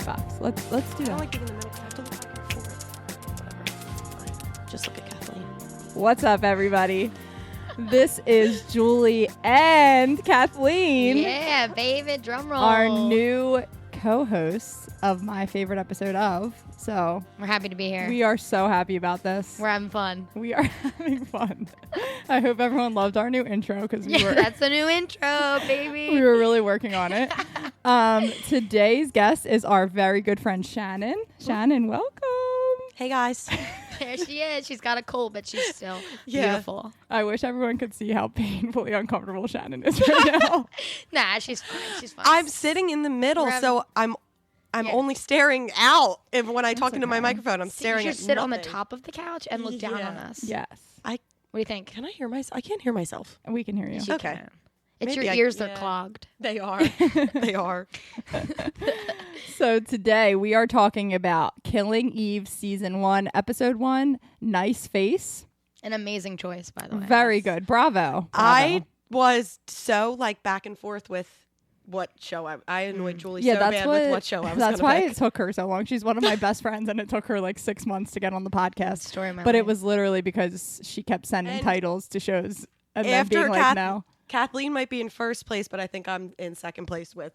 the box. Let's do I that. don't like giving the minutes. I have to look back and forth. Whatever. Fine. Just look at Kathleen. What's up, everybody? This is Julie and Kathleen. Yeah, baby, drum roll. Our new co-hosts of my favorite episode of. So We're happy to be here. we are so happy about this. We're having fun. We are having fun. I hope everyone loved our new intro because That's the new intro, baby. we were really working on it. Today's guest is our very good friend Shannon. Shannon, welcome. Hey, guys. There she is. She's got a cold, but she's still Yeah. beautiful. I wish everyone could see how painfully uncomfortable Shannon is right now. Nah, she's fine. She's fine. I'm sitting in the middle, We're so I'm Yeah. only staring out. If when I talk into my okay. microphone, I'm staring you at should sit on the nothing. top of the couch and look down on us. Yes, What do you think? Can I hear myself? I can't hear myself. we can hear you. You Okay. can. It's Maybe your I- ears, they're yeah. clogged. They are. They are. So today we are talking about Killing Eve Season 1, Episode 1, Nice Face. An amazing choice, by the way. Very good. Bravo. I was so back and forth with what show I annoyed Julie so bad with what show I was That's gonna why pick. it took her so long. She's one of my best friends, and it took her like 6 months to get on the podcast. Story of my But it life. was literally because she kept sending And titles to shows and then After being like, no. Kathleen might be in first place, but I think I'm in second place with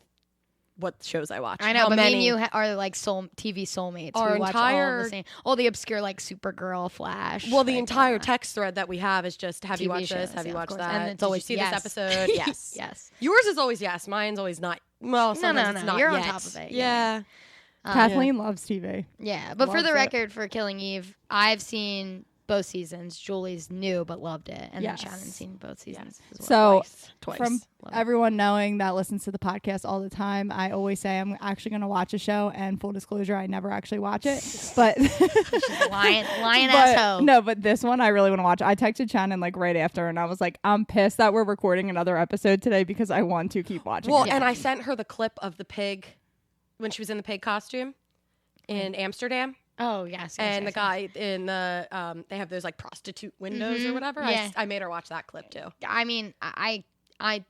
what shows I watch. I know, How but many? me and you are like TV soulmates. Our We watch entire- all the obscure like Supergirl, Flash. Well, the like, entire all that. text thread that we have is just, have you TV watched this? shows, Have you yeah, of watched course. that? And it's Did always you see yes. this episode? Yes. Yes. Yours is always yes. Mine's always not. Well, sometimes it's not You're yet. on top of it. Yeah. Kathleen loves TV. Yeah, but for Loves the it. record, for Killing Eve, I've seen both seasons. Julie's new but loved it, and Yes. then Shannon's seen both seasons as well. So Twice. from Love it. everyone knowing that listens to the podcast all the time, I always say I'm actually going to watch a show, and full disclosure, I never actually watch it. But lying But- asshole. no, but this one I really want to watch. I texted Shannon like right after, and I was like, I'm pissed that we're recording another episode today because I want to keep watching. Well, it. and I sent her the clip of the pig when she was in the pig costume in Amsterdam. Oh yes. And the guy in the, they have those like prostitute windows or whatever. Yeah. I made her watch that clip too. I mean, I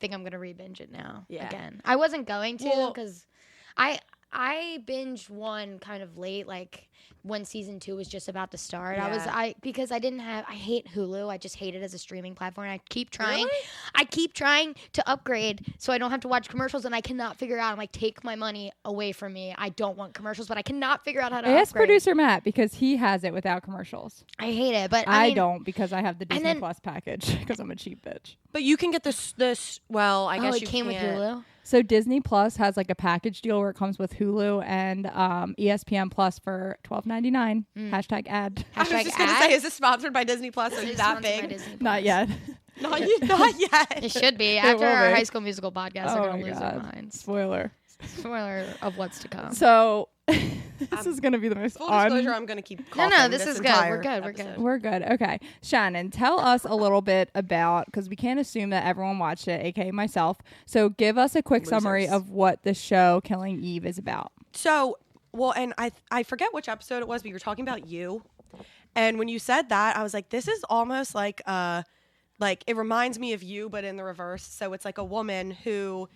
think I'm gonna re-binge it now. Yeah. Again, I wasn't going to Well- because I binged one kind of late, like when season 2 was just about to start. Yeah. Because I hate Hulu. I just hate it as a streaming platform. I keep trying. Really? I keep trying to upgrade so I don't have to watch commercials, and I cannot figure out. I'm like, take my money away from me. I don't want commercials, but I cannot figure out how to ask upgrade. producer Matt because he has it without commercials. I hate it, but I mean, don't because I have the Disney then- Plus package because I'm a cheap bitch. But you can get this. Well, I Oh, guess it you came with can't. Hulu. So Disney Plus has like a package deal where it comes with Hulu and ESPN Plus for $12.99. Hashtag ad. I was Hashtag just gonna ad. say, is this sponsored by Disney Plus? Or It is is that sponsored by big? Disney Plus. Not yet. Not yet. It should be. It After will our be. High School Musical podcast, Oh they're going my to lose their God. minds. Spoiler. Spoiler of what's to come. So this is going to be the most Full disclosure, I'm gonna keep. No, coughing this is good. entire We're good. We're episode. good. We're good. Okay. Shannon, tell us a little bit about, because we can't assume that everyone watched it, aka myself. So give us a quick summary Losers. of what the show Killing Eve is about. So, well, and I forget which episode it was, but you were talking about you. And when you said that, I was like, this is almost like it reminds me of you, but in the reverse. So it's like a woman who,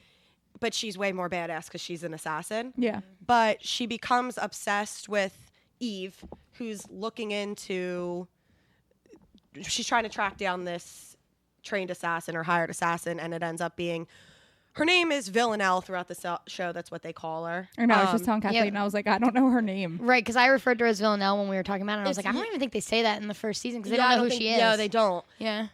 but she's way more badass because she's an assassin. Yeah. But she becomes obsessed with Eve, who's looking into, she's trying to track down this trained assassin or hired assassin, and it ends up being, her name is Villanelle throughout the show. That's what they call her. I know. I was just telling Kathleen, and I was like, I don't know her name. Right, because I referred to her as Villanelle when we were talking about it. And I was It's- like, I don't even think they say that in the first season because they Yeah, I don't know who think- she is. Yeah, they don't. Yeah.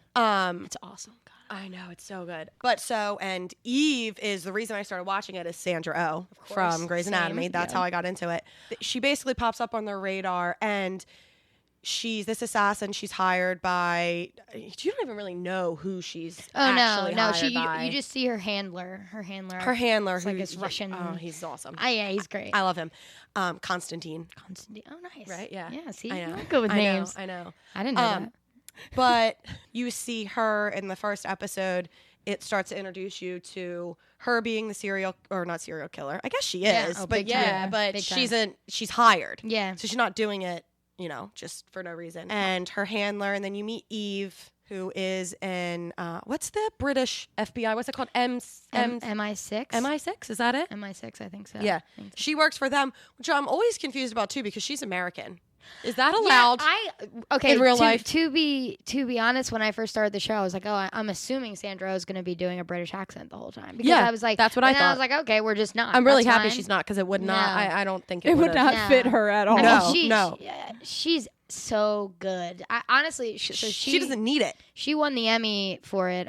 It's awesome. God. I know, it's so good. But and Eve is the reason I started watching it is Sandra Oh from Grey's Same. Anatomy. That's Yeah. how I got into it. She basically pops up on their radar, and she's this assassin. She's hired by, you don't even really know who she's actually no. hired by. You just see her handler. Her handler. Her handler, It's like who's this Russian. Oh, he's awesome. Yeah, he's great. I love him. Constantine. Constantine. Oh, nice. Right? Yeah. Yeah. See, I know. you're good with I names. know. I know. I didn't know that. But you see her in the first episode. It starts to introduce you to her being the not serial killer. I guess she Yeah. is, Oh, but big yeah, time. but Big she's hired. Yeah. So she's not doing it, just for no reason. And her handler, and then you meet Eve, who is in what's the British FBI? What's it called? MI6. MI6? Is that it? MI6, I think so. Yeah. I think so. She works for them, which I'm always confused about too because she's American. Is that allowed? In real life? To be honest, when I first started the show, I was like, oh, I'm assuming Sandra is going to be doing a British accent the whole time. Because I was like, that's what I thought. I was like, okay, we're just not. I'm really That's happy fine. she's not because it would not. I don't think It would not fit her at all. I mean, No. she's so good. Honestly, she doesn't need it. She won the Emmy for it.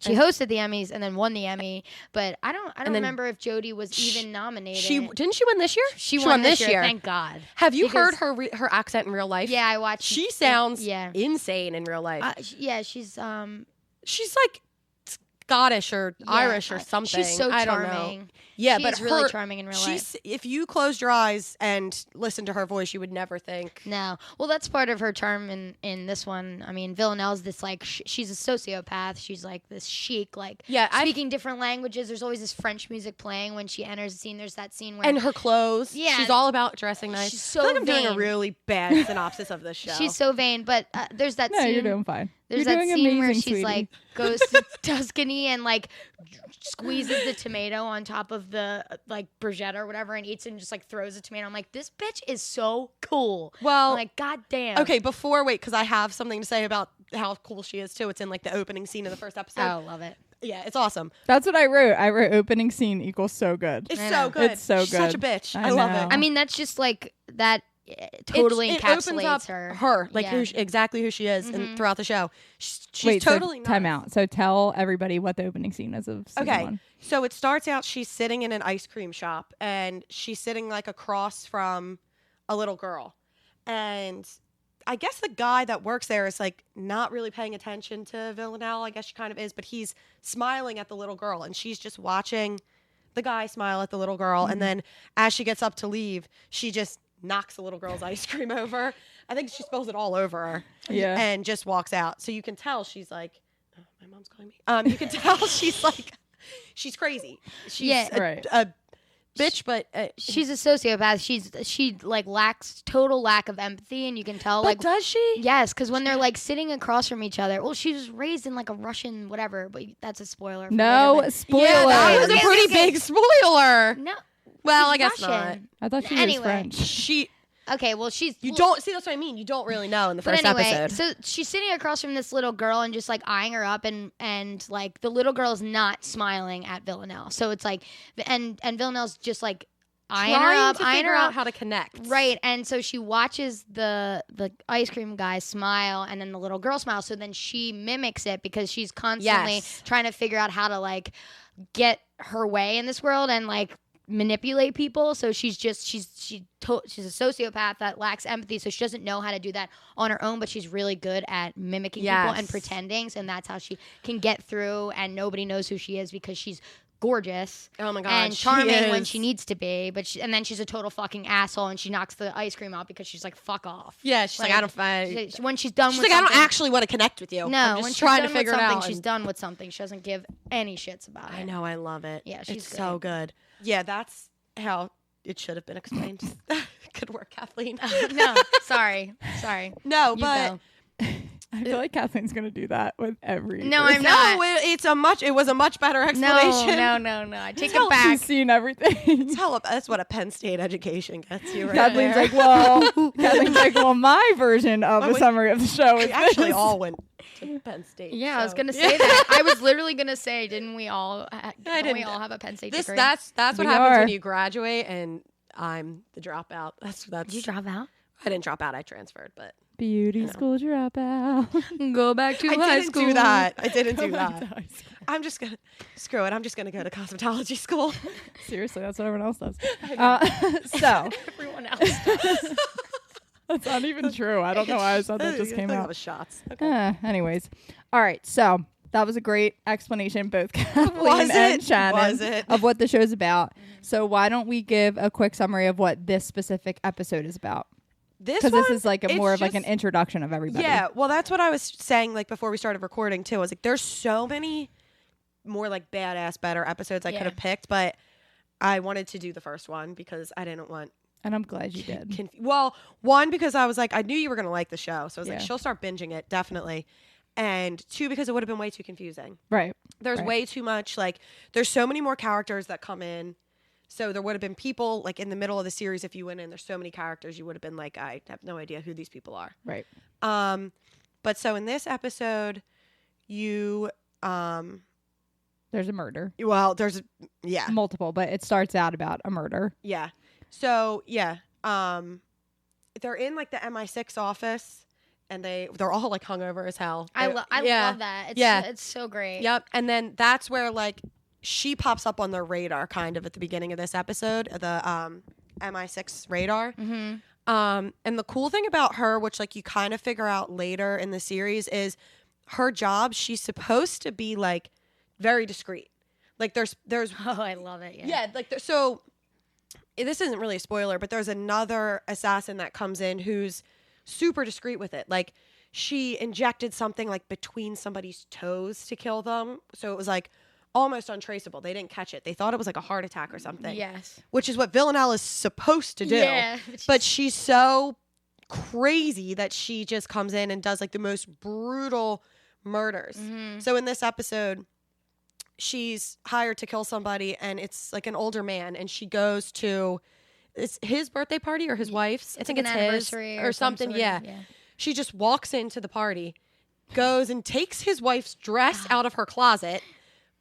She hosted the Emmys and then won the Emmy, but I don't remember if Jodie was even nominated. Didn't she win this year? She won this year. Thank God. Have you heard her accent in real life? Yeah, I watched. She sounds insane in real life. She's like Scottish or Irish or something. She's so I charming. don't know. Yeah, but really charming in real life. If you closed your eyes and listened to her voice, you would never think. No. Well, that's part of her charm in this one. I mean, Villanelle's this like she's a sociopath. She's like this chic, like speaking different languages. There's always this French music playing when she enters the scene. There's that scene where and her clothes. Yeah, she's all about dressing nice. She's so I feel like I'm vain. doing a really bad synopsis of this show. She's so vain, but there's that scene. No, you're doing fine. There's you're that doing scene amazing, where she's sweetie. like goes to Tuscany and like squeezes the tomato on top of the like bruschetta or whatever and eats it and just like throws the tomato. I'm like, this bitch is so cool. Well, I'm like, God damn. Okay, because I have something to say about how cool she is too. It's in like the opening scene of the first episode. Oh, love it. Yeah, it's awesome. That's what I wrote. I wrote opening scene equals so good. It's so good. It's so She's good. such a bitch. I I love know. it. I mean, that's just like that totally it encapsulates opens up her. like exactly who she is and throughout the show. She's Wait, totally so time out. So tell everybody what the opening scene is of season one. So it starts out she's sitting in an ice cream shop and she's sitting like across from a little girl. And I guess the guy that works there is like not really paying attention to Villanelle. I guess she kind of is, but he's smiling at the little girl and she's just watching the guy smile at the little girl. And then as she gets up to leave, she just knocks the little girl's ice cream over. I think she spills it all over her. Yeah. And just walks out. So you can tell she's like, oh, my mom's calling me. You can tell she's like, she's crazy. She's a bitch, but she's a sociopath. She like lacks total lack of empathy, and you can tell. But like, does she? Yes, because when they're like sitting across from each other. Well, she was raised in like a Russian whatever, but that's a spoiler. No spoiler. Yeah, that was a pretty big spoiler. No. Well, I guess Russian. not. I thought she was French. Okay, well, You don't see. That's what I mean. You don't really know in the first episode. So she's sitting across from this little girl and just like eyeing her up, and like the little girl's not smiling at Villanelle. So it's like, and Villanelle's just like eyeing her up, eyeing her out how to connect. Right, and so she watches the ice cream guy smile, and then the little girl smiles. So then she mimics it because she's constantly trying to figure out how to like get her way in this world and like manipulate people. So she's a sociopath that lacks empathy, so she doesn't know how to do that on her own, but she's really good at mimicking people and pretending, and that's how she can get through, and nobody knows who she is because she's gorgeous. Oh my God, and charming when she needs to be, but and then she's a total fucking asshole, and she knocks the ice cream out because she's like, fuck off. Yeah, she's like I don't find. When she's done she's with like, something, I don't actually want to connect with you. No, I'm just when she's trying done to figure with it something, out. she's done with something. She doesn't give any shits about it. I know, I love it. Yeah, she's it's so good. Yeah, that's how it should have been explained. Good work, Kathleen. No, sorry. No, You but go. I feel like Kathleen's gonna do that with every. No, person. I'm not. No, it was a much better explanation. No. I take it back. She's seen everything. That's what a Penn State education gets you right Kathleen's there. like, well, my version of a summary of the show is We actually this. all went to Penn State. Yeah, I was so. gonna say that. I was literally gonna say, didn't we all? Didn't we all have a Penn State degree? That's what We happens are. when you graduate, and I'm the dropout. That's. Did you drop out? I didn't drop out. I transferred, but Beauty school dropout. Go back to I high didn't school. do that. I didn't Go do back to that. high school. I'm just gonna screw it. I'm just gonna go to cosmetology school. Seriously, that's what everyone else does. So Everyone else does. that's not even true. I don't know why I thought that just came That out. was shots. Okay. Anyways, all right. So that was a great explanation, both Kathleen Was and it? Shannon, Was it? of what the show's about. So why don't we give a quick summary of what this specific episode is about? Because this is like more of like an introduction of everybody. Yeah, well, that's what I was saying like before we started recording too. I was like, there's so many more like badass, better episodes I could have picked, but I wanted to do the first one because I didn't want. And I'm glad you did. Well, one because I was like, I knew you were gonna like the show, so I was like, Yeah. she'll start binging it definitely. and 2, because it would have been way too confusing. Right. There's way too much, like, there's so many more characters that come in. So there would have been people, like, in the middle of the series, if you went in, there's so many characters, you would have been like, I have no idea who these people are. Right. But so in this episode, you... there's a murder. Well, multiple, but it starts out about a murder. Yeah. So, yeah. They're in, like, the MI6 office. And they're all like hungover as hell. I love that. It's so great. Yep. And then that's where like she pops up on their radar kind of at the beginning of this episode, the MI6 radar. Mm-hmm. And the cool thing about her, which like you kind of figure out later in the series, is her job. She's supposed to be like very discreet. Like there's oh, I love it. Yeah. Like so this isn't really a spoiler, but there's another assassin that comes in who's super discreet with it. Like she injected something like between somebody's toes to kill them, so it was like almost untraceable. They didn't catch it. They thought it was like a heart attack or something. Yes, which is what Villanelle is supposed to do. Yeah, but she's so crazy that she just comes in and does like the most brutal murders. Mm-hmm. So in this episode, she's hired to kill somebody, and it's like an older man, and she goes to. It's his birthday party or his wife's. I think it's his or something. Yeah. She just walks into the party, goes and takes his wife's dress out of her closet,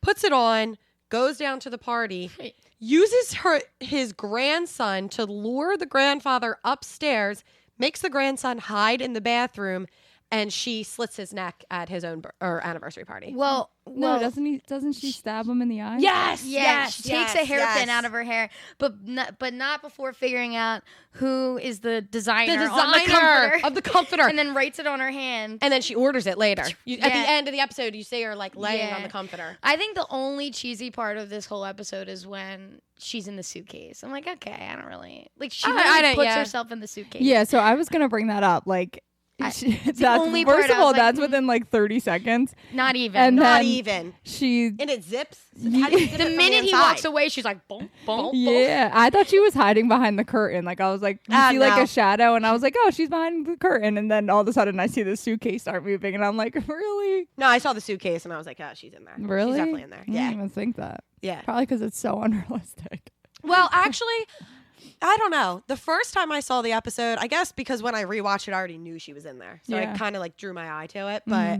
puts it on, goes down to the party, uses his grandson to lure the grandfather upstairs, makes the grandson hide in the bathroom, and she slits his neck at his own anniversary party. Well, doesn't she stab him in the eye? Yes. She takes a hairpin out of her hair, but not before figuring out who is the designer of the comforter, and then writes it on her hand, and then she orders it later. At the end of the episode, you see her like laying on the comforter. I think the only cheesy part of this whole episode is when she's in the suitcase. I'm like, okay, I don't really like. She puts herself in the suitcase. Yeah, so I was gonna bring that up, like. That's only first of all, that's like, within like 30 seconds. Not even. And not even. And it zips. The minute he walks away, she's like, boom, boom, yeah. I thought she was hiding behind the curtain. Like I was like, you see like a shadow, and I was like, oh, she's behind the curtain. And then all of a sudden, I see the suitcase start moving, and I'm like, really? No, I saw the suitcase, and I was like, oh, she's in there. Really? She's definitely in there. Yeah. I didn't even think that. Yeah. Probably because it's so unrealistic. Well, actually. I don't know. The first time I saw the episode, I guess because when I rewatched it, I already knew she was in there. So I kind of like drew my eye to it. But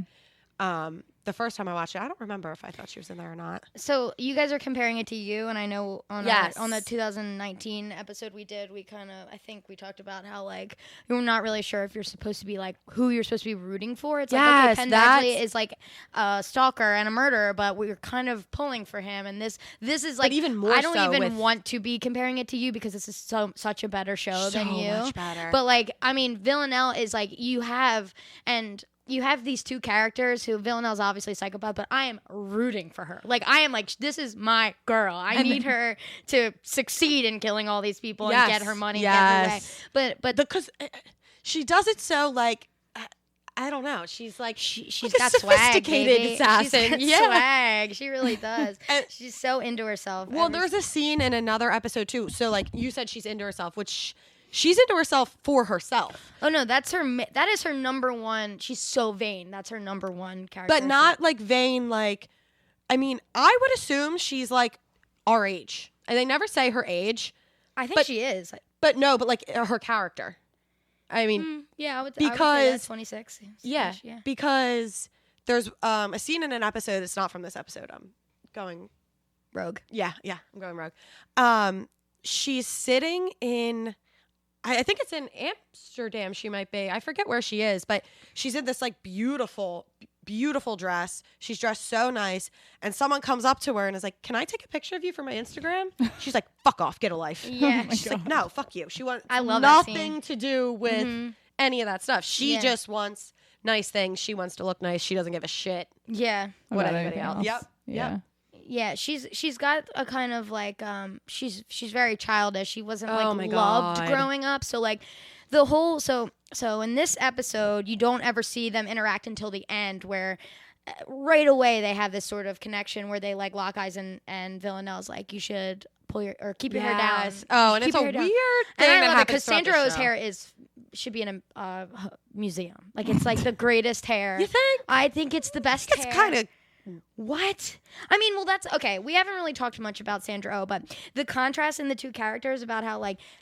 the first time I watched it, I don't remember if I thought she was in there or not. So you guys are comparing it to You, and I know on the 2019 episode we did, I think we talked about how like you're not really sure if you're supposed to be like who you're supposed to be rooting for. It's like, okay, Penn Badgley is like a stalker and a murderer, but we're kind of pulling for him. And this is like, but even more I don't even want to be comparing it to You because this is such a better show than You. So much better. But like, I mean, Villanelle is like, you have these two characters who Villanelle's obviously a psychopath, but I am rooting for her. Like, I am like, this is my girl. I need her to succeed in killing all these people and get her money and get her way. But because she does it so like, I don't know. She's like, she's like got a sophisticated swag, assassin. She's got swag. She really does. She's so into herself. Well, there's a scene in another episode too. So like you said, she's into herself, which she's into herself for herself. Oh no, that is her number one. She's so vain. That's her number one character. But not like vain. Like, I mean, I would assume she's like our age, and they never say her age. I think she is. But no, but like her character. I mean, I would because say that's 26. Yeah, because there's a scene in an episode. It's not from this episode. I'm going rogue. Yeah, I'm going rogue. She's sitting in. I think it's in Amsterdam. She might be. I forget where she is, but she's in this like beautiful dress. She's dressed so nice, and someone comes up to her and is like, "Can I take a picture of you for my Instagram?" She's like, "Fuck off, get a life." Yeah, she's like, "No, fuck you." She wants nothing to do with any of that stuff. She just wants nice things. She wants to look nice. She doesn't give a shit. Yeah, what anybody else. Yep. Yeah. Yeah, she's got a kind of like she's very childish. She wasn't like loved growing up. So like the whole so in this episode you don't ever see them interact until the end where right away they have this sort of connection where they like lock eyes and Villanelle's like, you should keep your hair down. Oh, and it's a weird thing and I that love it happens because throughout the Sandra Oh's show. hair is should be in a museum. Like, it's like the greatest hair. You think? I think it's the best hair. It's kind of. What? I mean, well, that's okay. We haven't really talked much about Sandra Oh, but the contrast in the two characters about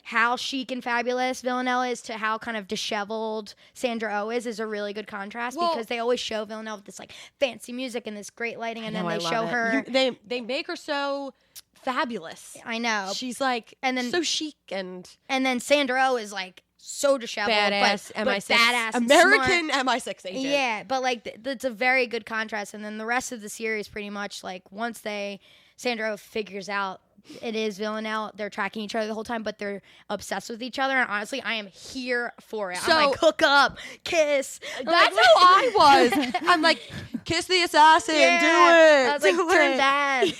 how chic and fabulous Villanelle is to how kind of disheveled Sandra Oh is a really good contrast, because they always show Villanelle with this like fancy music and this great lighting, and then they show her. They make her so fabulous. I know. She's like, and then so chic, and then Sandra Oh is like so disheveled, badass, but badass, American MI6 agent. Yeah, but like it's a very good contrast. And then the rest of the series, pretty much like once Sandra Oh figures out it is Villanelle, they're tracking each other the whole time, but they're obsessed with each other. And honestly, I am here for it. I'm like, hook up, kiss. That's how I was. I'm like, kiss the assassin, do it. I was like, turn bad.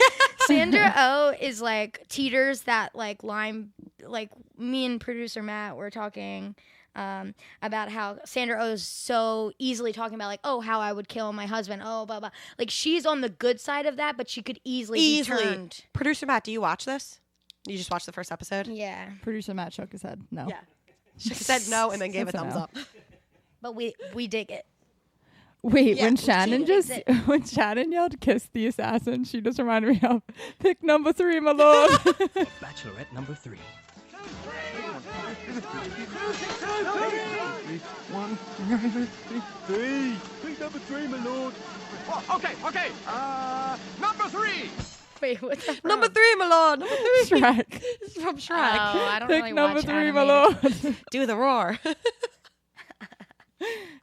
Sandra Oh is like teeters that like line. Like me and producer Matt were talking about how Sandra Oh is so easily talking about like, oh, how I would kill my husband, oh, blah blah. Like she's on the good side of that, but she could easily be turned. Producer Matt, do you watch this? You just watched the first episode? Yeah. Producer Matt shook his head. No. Yeah. She said no and then gave a thumbs up. But we dig it. Wait, when Shannon yelled "kiss the assassin," she just reminded me of pick number 3, my lord. Bachelorette number 3. 1, 3. Pick number 3, my lord. Oh, okay. Number 3. Wait, what's that from? Number 3, my lord. Number 3. Shrek. It's from Shrek. Oh, I don't Pick really number watch 3, my animated. lord. Do the roar.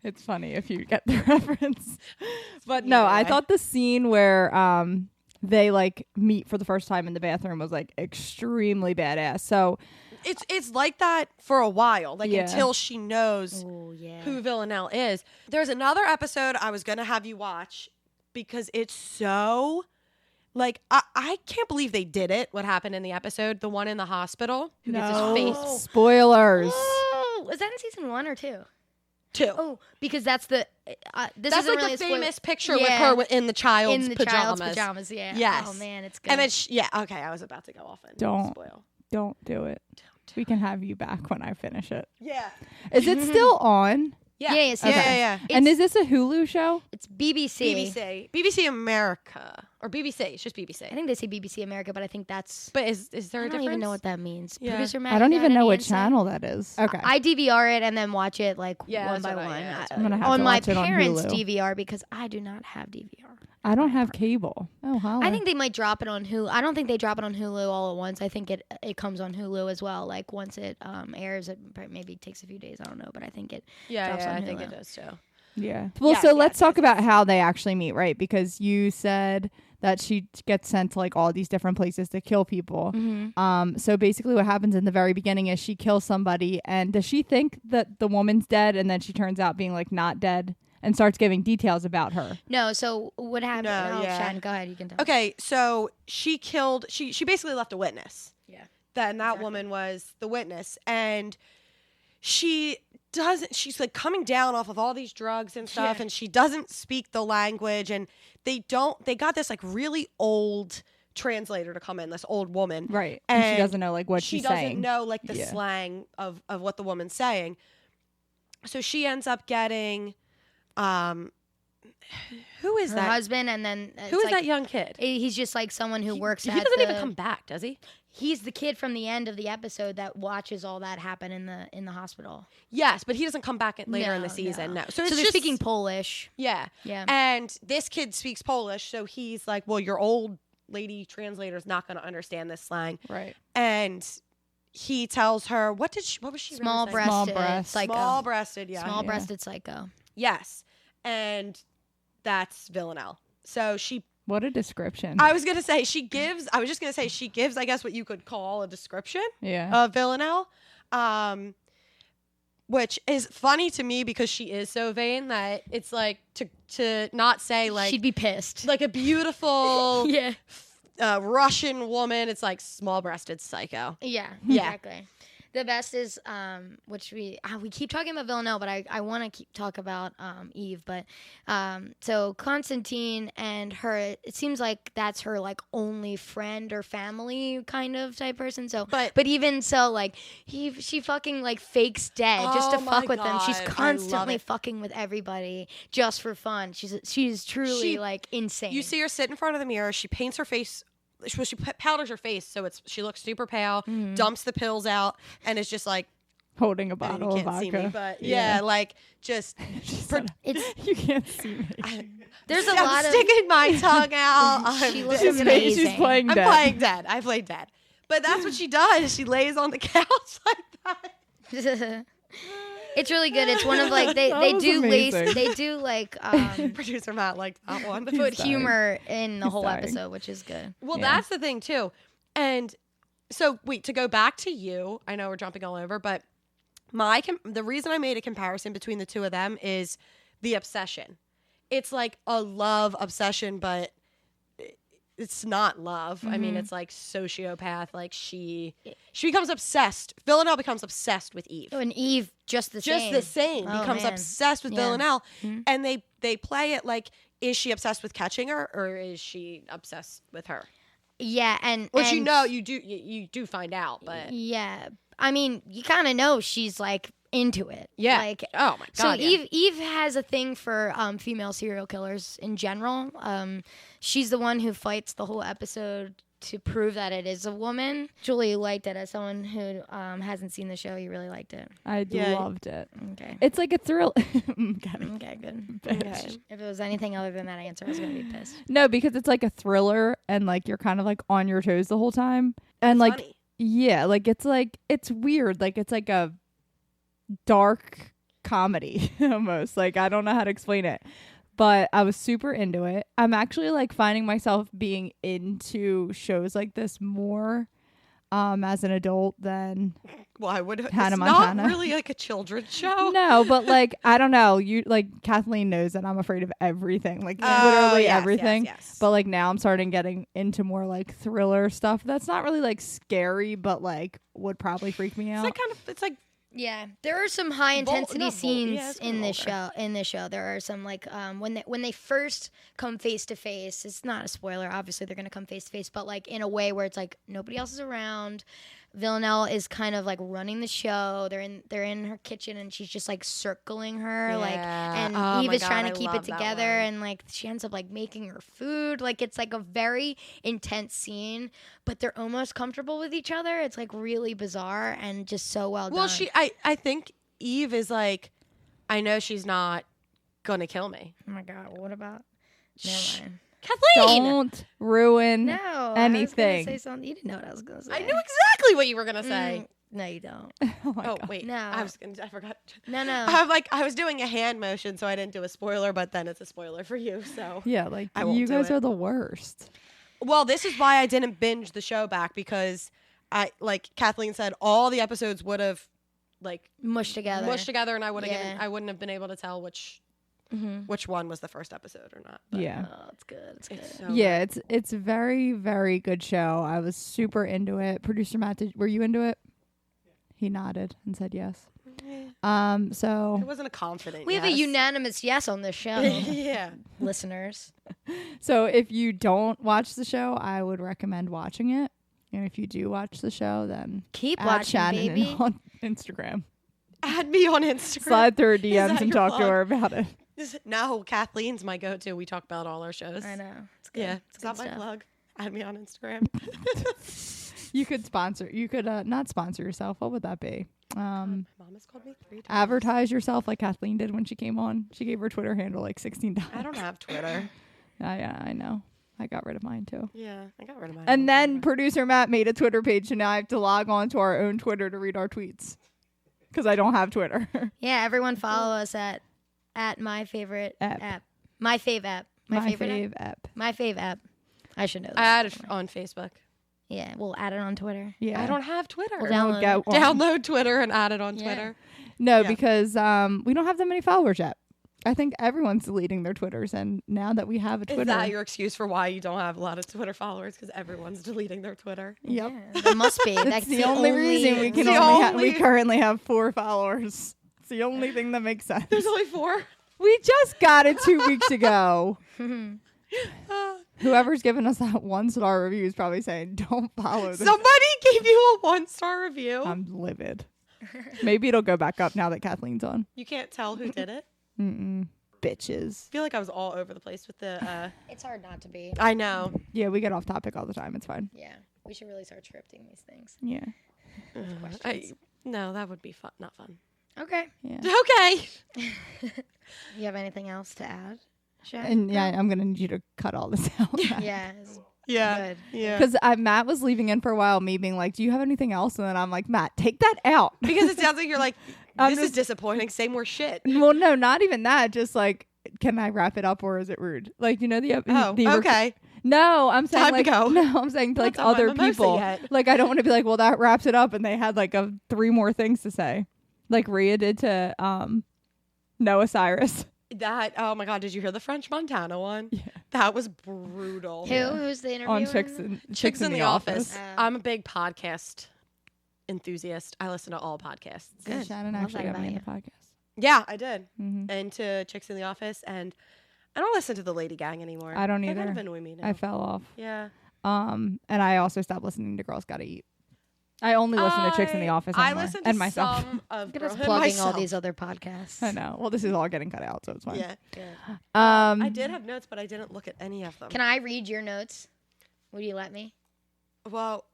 It's funny if you get the reference. But no, I thought the scene where they like meet for the first time in the bathroom was like extremely badass. So it's like that for a while, like until she knows who Villanelle is. There's another episode I was gonna have you watch because it's so like I can't believe they did it. What happened in the episode? The one in the hospital who gets his face. Spoilers. Oh, was that in season 1 or 2? 2. Oh, because that's the that's like really the famous picture with her in the child's pajamas. Child's pajamas, yeah. Yes. Oh man, it's good. And then okay, I was about to go off and spoil. Don't do it. We can have you back when I finish it. Yeah. Is it still on? Yeah. Yeah. And is this a Hulu show? It's BBC. BBC America. Or BBC. It's just BBC. I think they say BBC America, but I think that's... But is there a difference? I don't even know what that means. Yeah. Producer Matt, I don't even know what insight? channel that is. Okay. I DVR it and then watch it like one by one. I'm gonna have on to my watch it on parents' Hulu. DVR because I do not have DVR. I don't have cable. Oh, holla. I think they might drop it on Hulu. I don't think they drop it on Hulu all at once. I think it comes on Hulu as well. Like once it airs, it maybe takes a few days. I don't know, but I think it drops on Hulu. I think it does too. Yeah. Well, let's talk about how they actually meet, right? Because you said that she gets sent to like all these different places to kill people. Mm-hmm. So basically what happens in the very beginning is she kills somebody, and does she think that the woman's dead, and then she turns out being like not dead and starts giving details about her? No, so what happened? Shannon, go ahead, you can tell. Okay, so she basically left a witness. Yeah. Then that woman was the witness, and she's like coming down off of all these drugs and stuff, and she doesn't speak the language, and they got this like really old translator to come in, this old woman. Right. And she doesn't know like what she's saying. She doesn't know like the slang of what the woman's saying. So she ends up getting who is her that husband, and then who is that young kid? He's just like someone who works at he doesn't even come back, does he? He's the kid from the end of the episode that watches all that happen in the hospital. Yes, but he doesn't come back later in the season. No. So they're speaking Polish. Yeah. And this kid speaks Polish, so he's like, well, your old lady translator's not going to understand this slang. Right. And he tells her, what was she Small-breasted psycho. Small-breasted, yeah. Small-breasted psycho. Yes. And that's Villanelle. So what a description. I was just going to say, she gives, I guess, what you could call a description of Villanelle, which is funny to me because she is so vain that it's like to not say like... She'd be pissed. Like a beautiful Russian woman. It's like small-breasted psycho. Yeah, exactly. The best is which we keep talking about Villanelle, but I want to keep talk about Eve. But so Constantine and her, it seems like that's her like only friend or family kind of type person. So, but even so, like she fucking like fakes dead just to fuck with them. She's constantly fucking with everybody just for fun. She's truly like insane. You see her sit in front of the mirror. She paints her face. She powders her face so she looks super pale. Dumps the pills out and is just like holding a bottle of vodka. See me, but yeah, like just you can't see me. There's a lot of sticking my tongue out. She looks amazing. She's playing dead. I'm playing dead. I play dead. But that's what she does. She lays on the couch like that. It's really good. It's one of like they do like producer Matt liked that one. Put humor in the whole episode, which is good. Well, that's the thing too. And so wait, to go back to you, I know we're jumping all over, but the reason I made a comparison between the two of them is the obsession. It's like a love obsession, but it's not love. I mean, it's like sociopath. Like she becomes obsessed. Villanelle becomes obsessed with Eve. Oh, and Eve just the same. Becomes obsessed with Villanelle, and they play it like, is she obsessed with catching her or is she obsessed with her? Yeah, which you do find out, but yeah, I mean, you kind of know she's like into it. Yeah. Like, oh my god. So Eve has a thing for female serial killers in general. She's the one who fights the whole episode to prove that it is a woman. Julie liked it. As someone who hasn't seen the show, you really liked it. I loved it. Okay. It's like a thrill. Okay, good. Okay. If it was anything other than that answer, I was gonna be pissed. No, because it's like a thriller and like you're kind of like on your toes the whole time. And like funny. Yeah, like it's weird. Like it's like a dark comedy almost. Like I don't know how to explain it. But I was super into it. I'm actually like finding myself being into shows like this more as an adult than I would Hannah it's Montana. Not really like a children's show. No, but like I don't know. You like Kathleen knows that I'm afraid of everything. Like literally everything. Yes. But like now I'm starting getting into more like thriller stuff. That's not really like scary, but like would probably freak me out. It's like yeah, there are some high intensity scenes in this show. There are some like when they first come face to face. It's not a spoiler. Obviously, they're gonna come face to face, but like in a way where it's like nobody else is around. Villanelle is kind of like running the show. They're in her kitchen and she's just like circling her, like, and Eve is trying to keep it together, and like she ends up like making her food. Like it's like a very intense scene, but they're almost comfortable with each other. It's like really bizarre and just so well done. Well, I think Eve is like, I know she's not gonna kill me. Oh my god, what about? Never mind. Kathleen! Don't ruin anything. I was gonna say something. You didn't know what I was gonna say. I knew exactly what you were gonna say. No, you don't. Oh wait, no. I forgot. No. I was doing a hand motion, so I didn't do a spoiler, but then it's a spoiler for you. So yeah, like I won't you guys do it. are the worst. Well, this is why I didn't binge the show back, because like Kathleen said, all the episodes would have like mushed together, and I wouldn't have been able to tell which one was the first episode or not. But yeah, it's good. It's so good. It's a very, very good show. I was super into it. Producer Matt, were you into it? He nodded and said yes. So it wasn't a confident. We have a unanimous yes on this show. Yeah, listeners. So if you don't watch the show, I would recommend watching it. And if you do watch the show, then keep add watching, Shannon baby. on Instagram. Add me on Instagram. Slide through her DMs and talk to her about it. No, Kathleen's my go-to. We talk about all our shows. I know. It's good. Yeah, it's not my plug. Add me on Instagram. You could sponsor. You could not sponsor yourself. What would that be? My mom has called me 3 times. Advertise yourself like Kathleen did when she came on. She gave her Twitter handle like 16 times. I don't have Twitter. Yeah, I know. I got rid of mine too. Yeah, I got rid of mine. And then producer Matt made a Twitter page, and now I have to log on to our own Twitter to read our tweets because I don't have Twitter. Yeah, everyone follow us at my favorite app. My fave app. My favorite app. My fave app. I should know that. I added on Facebook. Yeah, we'll add it on Twitter. Yeah, I don't have Twitter. We'll download Download Twitter and add it on Twitter. No, because we don't have that many followers yet. I think everyone's deleting their Twitters, and now that we have a Twitter, Is that your excuse for why you don't have a lot of Twitter followers? Because everyone's deleting their Twitter. Yep. Yeah, there must be. That's the only reason we can we currently have 4 followers. It's the only thing that makes sense. There's only 4. We just got it 2 weeks ago. Whoever's given us that 1-star review is probably saying, "Don't follow this." Somebody gave you a 1-star review. I'm livid. Maybe it'll go back up now that Kathleen's on. You can't tell who did it. Bitches. I feel like I was all over the place with the. It's hard not to be. I know. Yeah, we get off topic all the time. It's fine. Yeah, we should really start scripting these things. Yeah. No, that would be fun. Not fun. Okay. Yeah. Okay. You have anything else to add, Shannon? And yeah, I'm gonna need you to cut all this out. Yeah. It's Yeah. good. Yeah. Because Matt was leaving in for a while, me being like, "Do you have anything else?" And then I'm like, "Matt, take that out." Because it sounds like you're like, I'm this is just- disappointing. Say more shit. Well, no, not even that. Just like, can I wrap it up or is it rude? Like, you know the Okay. No, I'm saying Time to like go. no, I'm saying to, I'm like not done my other mimosa people. yet. Like I don't want to be like, well, that wraps it up, and they had like 3 more things to say, like Rhea did to Noah Cyrus. That. Oh my God! Did you hear the French Montana one? Yeah. That was brutal. Who's the interviewer? On Chicks in the Office. I'm a big podcast enthusiast. I listen to all podcasts. Good. Shannon Love actually that got me in about the podcast. Yeah, I did. Mm-hmm. And to Chicks in the Office, and I don't listen to the Lady Gang anymore. I don't They either. kind of annoy me now. I fell off. Yeah. And I also stopped listening to Girls Gotta Eat. I only listen to Chicks in the Office I anymore. listen to and myself. some of Look at us Girlhood plugging all myself. these other podcasts. I know. Well, this is all getting cut out, so it's fine. Yeah. Good. I did have notes, but I didn't look at any of them. Can I read your notes? Would you let me? Well,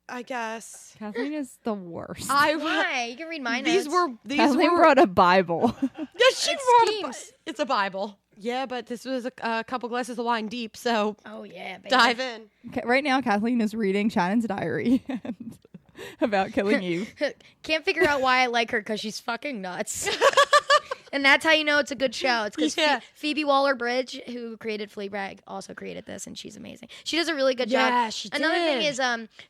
I guess. Kathleen is the worst. Why? You can read my notes. These Kathleen were. brought a Bible. Yes, she It's brought schemes. It's a Bible. Yeah, but this was a couple glasses of wine deep, so Oh yeah, baby. dive in. Okay, right now, Kathleen is reading Shannon's diary about killing Eve. Can't figure out why I like her because she's fucking nuts. And that's how you know it's a good show. It's because Yeah. Phoebe Waller-Bridge, who created Fleabag, also created this, and she's amazing. She does a really good job. Yeah, she Another thing did. is,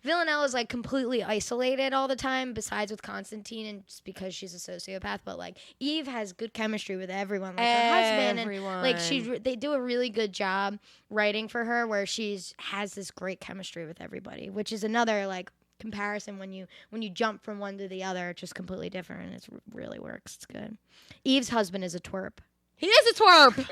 Villanelle is like completely isolated all the time, besides with Constantine, and just because she's a sociopath. But like Eve has good chemistry with everyone, like her husband, and like they do a really good job writing for her, where has this great chemistry with everybody, which is another like comparison when you jump from one to the other. It's just completely different, and it really works. It's good. Eve's husband is a twerp. He is a twerp.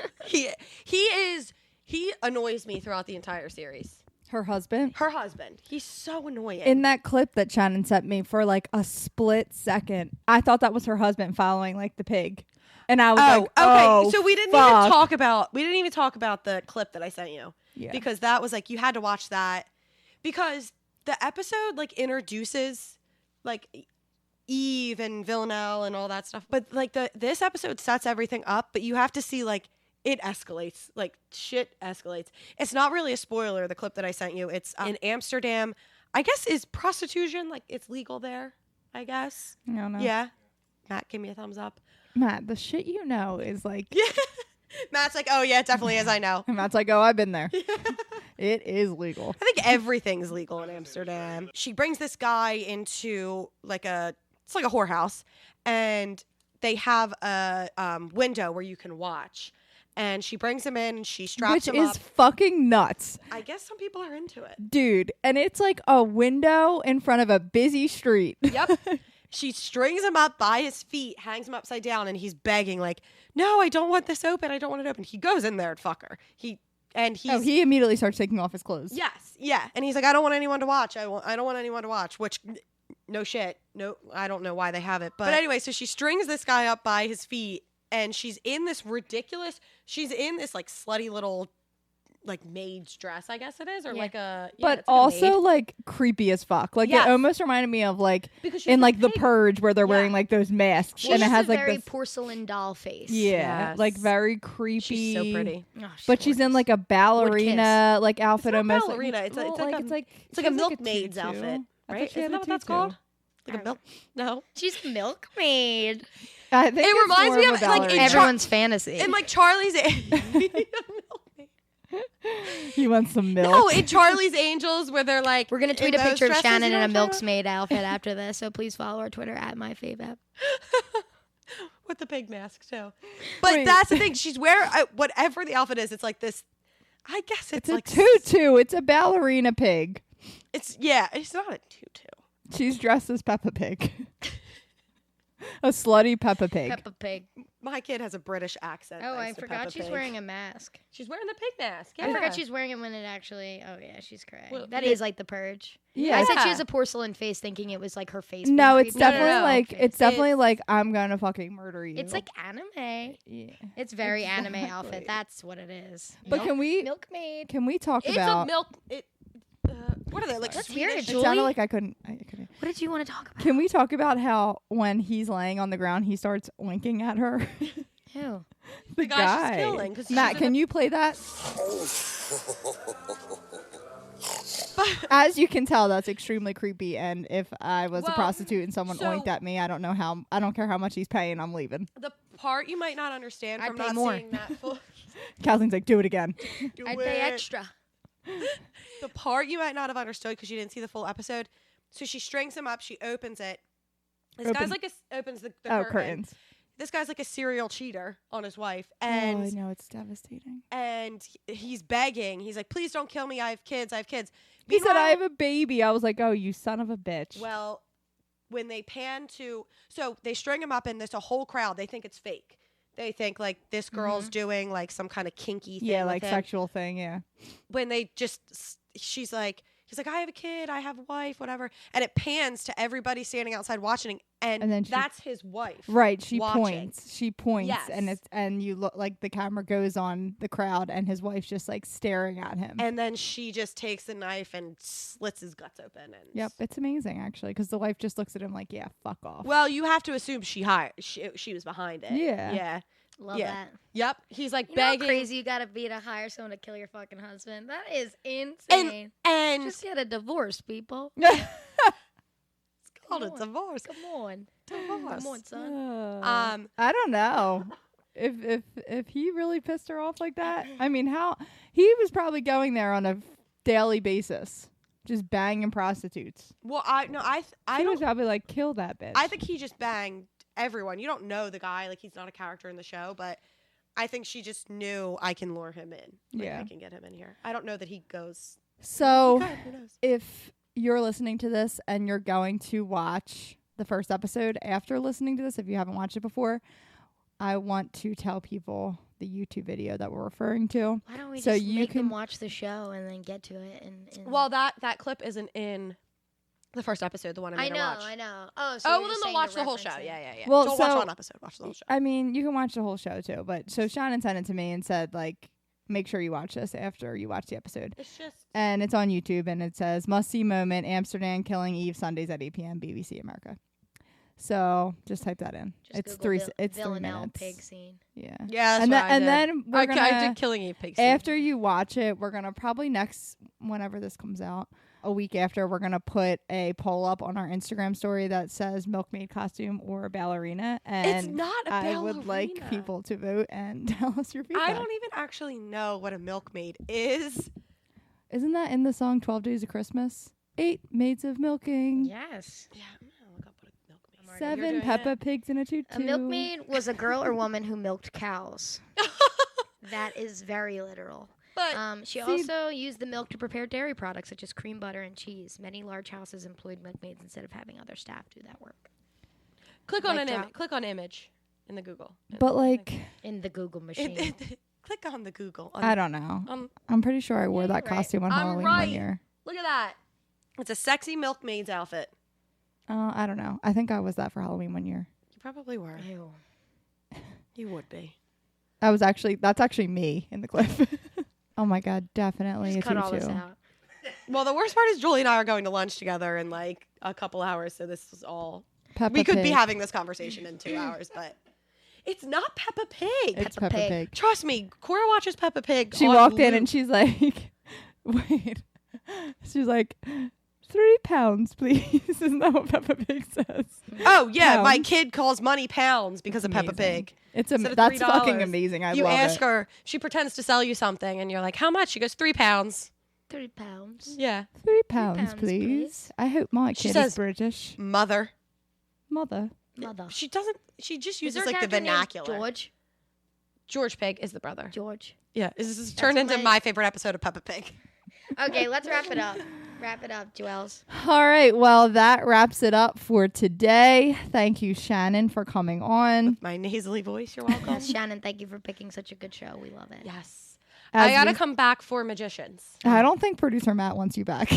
He annoys me throughout the entire series. Her husband. Her husband. He's so annoying. In that clip that Shannon sent me for like a split second, I thought that was her husband following like the pig. And I was like, okay. oh, So we didn't fuck. even talk about the clip that I sent you. Yeah. Because that was like, you had to watch that because the episode like introduces like Eve and Villanelle and all that stuff. But like this episode sets everything up, but you have to see like it escalates, like shit escalates. It's not really a spoiler, the clip that I sent you. It's in Amsterdam. I guess is prostitution, like it's legal there, I guess. I don't know. Yeah. Matt, give me a thumbs up. Matt, the shit you know is like. Yeah. Matt's like, oh yeah, it definitely is, I know. And Matt's like, oh, I've been there. It is legal. I think everything's legal in Amsterdam. She brings this guy into it's like a whorehouse, and they have a window where you can watch. And she brings him in and she straps Which him is up. fucking nuts. I guess some people are into it. Dude. And it's like a window in front of a busy street. Yep. She strings him up by his feet, hangs him upside down, and he's begging like, no, I don't want this open. I don't want it open. He goes in there and fuck her. He immediately starts taking off his clothes. Yes. Yeah. And he's like, I don't want anyone to watch. I don't want anyone to watch, which no shit. No, I don't know why they have it. But anyway, so she strings this guy up by his feet, and she's in this like slutty little like maid's dress, I guess it is, or like a but it's like a also maid. like creepy as fuck. Like Yes. it almost reminded me of like Because she's in like the pig. Purge where they're wearing like those masks She and it has has a like very this porcelain doll face. yeah, like Yes. very creepy. She's so pretty. Oh, But she's in like a ballerina like outfit It's not almost. ballerina. It's like a it's like she a has milkmaid's tutu. outfit, I right? thought she Isn't had that a what that's tutu. called? Like a milk? No. She's a milkmaid. I think It it's reminds more me of of, a like, ballerina. Everyone's fantasy. And like Charlie's You want some milk? No, in Charlie's Angels where they're like We're gonna tweet in a those picture of dresses, Shannon you in know a what I'm talking milkmaid outfit after this, so please follow our Twitter at myfavep. about? with the pig mask too. But Wait. that's the thing. She's wearing whatever the outfit is. It's like this. I guess it's like a tutu. It's a ballerina pig. It's not a tutu. She's dressed as Peppa Pig. A slutty Peppa Pig. Peppa Pig. My kid has a British accent. Oh, I thanks to forgot Peppa she's Pig. wearing a mask. She's wearing the pig mask. Yeah. I forgot she's wearing it when it actually. Oh yeah, she's correct. Well, That yeah. is like the purge. Yeah. I said she has a porcelain face, thinking it was like her face. No, being it's creepy. definitely no. like it's definitely like I'm gonna fucking murder you. It's like anime. yeah. It's very anime Exactly. outfit. That's what it is. But can we Milkmaid. talk It's about? a milk. What are they like? That's Swedish? weird, It Julie. sounded like I couldn't. What did you want to talk about? Can we talk about how when he's laying on the ground, he starts winking at her? Ew. The guy she's guy. killing, 'cause Matt, she's in can a- you play that? As you can tell, that's extremely creepy. And if I was a Well, prostitute and someone so- oinked at me, I don't know how. I don't care how much he's paying. I'm leaving. The part you might not understand I'd from pay not more. seeing that full. Kathleen's like, do it again. Do I'd pay it. extra. The part you might not have understood because you didn't see the full episode. So she strings him up. She opens it. This guy's like opens the Curtains. This guy's like a serial cheater on his wife, Oh, I and know, it's devastating. he's begging. He's like, "Please don't kill me. I have kids. I have kids." He said, I Meanwhile- have a baby. I was like, oh, you son of a bitch. Well, when they pan to, so they string him up, and there's a whole crowd. They think it's fake. They think like this girl's doing like some kind of kinky thing. yeah, with like him. sexual thing, yeah. When they just, he's like, I have a kid, I have a wife, whatever. And it pans to everybody standing outside watching, and then she- that's his wife. Right, she watching. points. She points, and Yes. and you look like the camera goes on the crowd, and his wife's just like staring at him. And then she just takes the knife and slits his guts open. And Yep, it's amazing actually, because the wife just looks at him like, yeah, fuck off. Well, you have to assume she was behind it. Yeah. Yeah. Love Yeah. that. Yep. He's like You know how begging. crazy you gotta be to hire someone to kill your fucking husband? That is insane. And Just get a divorce, people. it's called Come a on. divorce. Come on. Divorce. Come on, son. I don't know if he really pissed her off like that. I mean, how he was probably going there on a daily basis, just banging prostitutes. Well, I He was don't. probably like, kill that bitch. I think he just banged everyone. You don't know the guy, like he's not a character in the show, but I think she just knew I can lure him in. Like, Yeah. I can get him in here. I don't know that he goes. So. Who knows? If you're listening to this and you're going to watch the first episode after listening to this, if you haven't watched it before, I want to tell people the YouTube video that we're referring to. Why don't we So just you make them can- watch the show and then get to it? And Well, that clip isn't in the first episode. The one I I made her know, watch. I know. Oh, so Oh, you're well, then just they'll saying watch to the whole show. reference it. Yeah. Well, Don't watch so- one episode. Watch the whole show. I mean, you can watch the whole show too, but so Shannon sent it to me and said, like, make sure you watch this after you watch the episode. It's just. And it's on YouTube, and it says, must see moment, Amsterdam killing Eve, Sundays at 8 p.m., BBC America. So just type that in. Just It's Google three. Vil- It's 3 Villanelle minutes. pig scene. Yeah. Yeah, that's and what then I and did. then we're gonna I did Killing Eve pig. after you watch it, we're gonna probably whenever this comes out, a week after, we're gonna put a poll up on our Instagram story that says milkmaid costume or ballerina, and It's not a I would like ballerina. people to vote and tell us your feedback. I don't even actually know what a milkmaid is. Isn't that in the song 12 Days of Christmas? 8 maids of milking, Yes. Yeah, I'm gonna look up what a milkmaid is. You're 7 doing Peppa it. Pigs in a tutu. A milkmaid was a girl or woman who milked cows. That is very literal. But She also used the milk to prepare dairy products such as cream butter and cheese. Many large houses employed milkmaids instead of having other staff do that work. click on mic an drop. image. Click on image in the Google. But like, In the Google machine. Click on the Google. I don't know. Um, I'm pretty sure I wore Yeah, that you're right. costume on I'm Halloween right. one year. Look at that. It's a sexy milkmaid's outfit. I don't know. I think I was that for Halloween one year. You probably were. Ew. You would be. That's actually me in the clip. Oh my god, definitely Just a cut all this tutu. out. Well, the worst part is Julie and I are going to lunch together in like a couple hours, so this is all. Peppa We could be Pig. having this conversation in 2 hours, but it's not Peppa Pig. It's Peppa Peppa Pig. Pig. Trust me, Cora watches Peppa Pig. She on walked in loop. and she's like, wait. She's like, 3 pounds, please. Isn't that what Peppa Pig says? Oh yeah, my pounds. kid calls money pounds because of Peppa Amazing. Pig. It's Instead of that's $3. fucking amazing. I You love ask it. her, she pretends to sell you something, and you're like, "How much?" She goes, £3. 3 pounds. Yeah, 3 pounds, pounds, please. please. I hope my She kid says- is British. mother. Mother. Mother. She doesn't. She just Is uses there a like the character named vernacular. George. George Pig is the brother. George. Yeah, this is turned into my favorite episode of Peppa Pig. Okay, let's wrap it up. Wrap it up, Joels. All right. Well, that wraps it up for today. Thank you, Shannon, for coming on. My nasally voice. You're welcome. Yes, Shannon, thank you for picking such a good show. We love it. Yes. As I gotta we- come back for Magicians. I don't think producer Matt wants you back.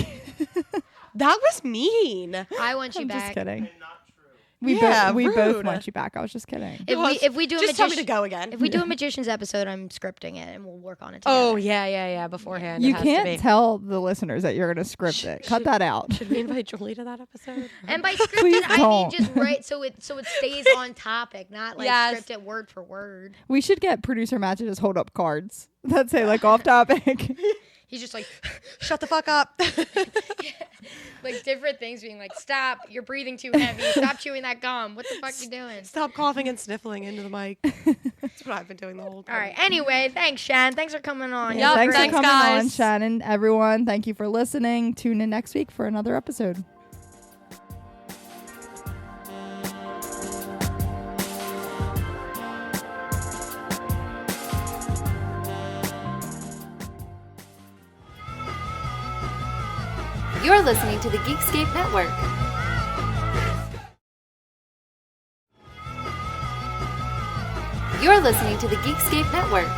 That was mean. I want you I'm back. just kidding. Not true. We Yeah, both rude. want you back. I was just kidding. If we do a just tell me to magician, go again. if we do a magician's episode, I'm scripting it and we'll work on it together. Oh yeah. Beforehand, You it has to can't be. tell the listeners that you're going to script it. Cut that out. Should we invite Julie to that episode? And by Please scripted, I mean don't. just right so it stays on topic, not like Yes. scripted word for word. We should get producer Matt to just hold up cards that say like off topic. He's just like Shut the fuck up. like different things being like, stop, you're breathing too heavy, stop chewing that gum. What the fuck you doing? Stop coughing and sniffling into the mic. That's what I've been doing the whole time. All right. Anyway, thanks, Shan. Thanks for coming on. Yep, Thanks thanks, for coming on, guys. Shannon. Everyone, thank you for listening. Tune in next week for another episode. You're listening to the Geekscape Network. You're listening to the Geekscape Network.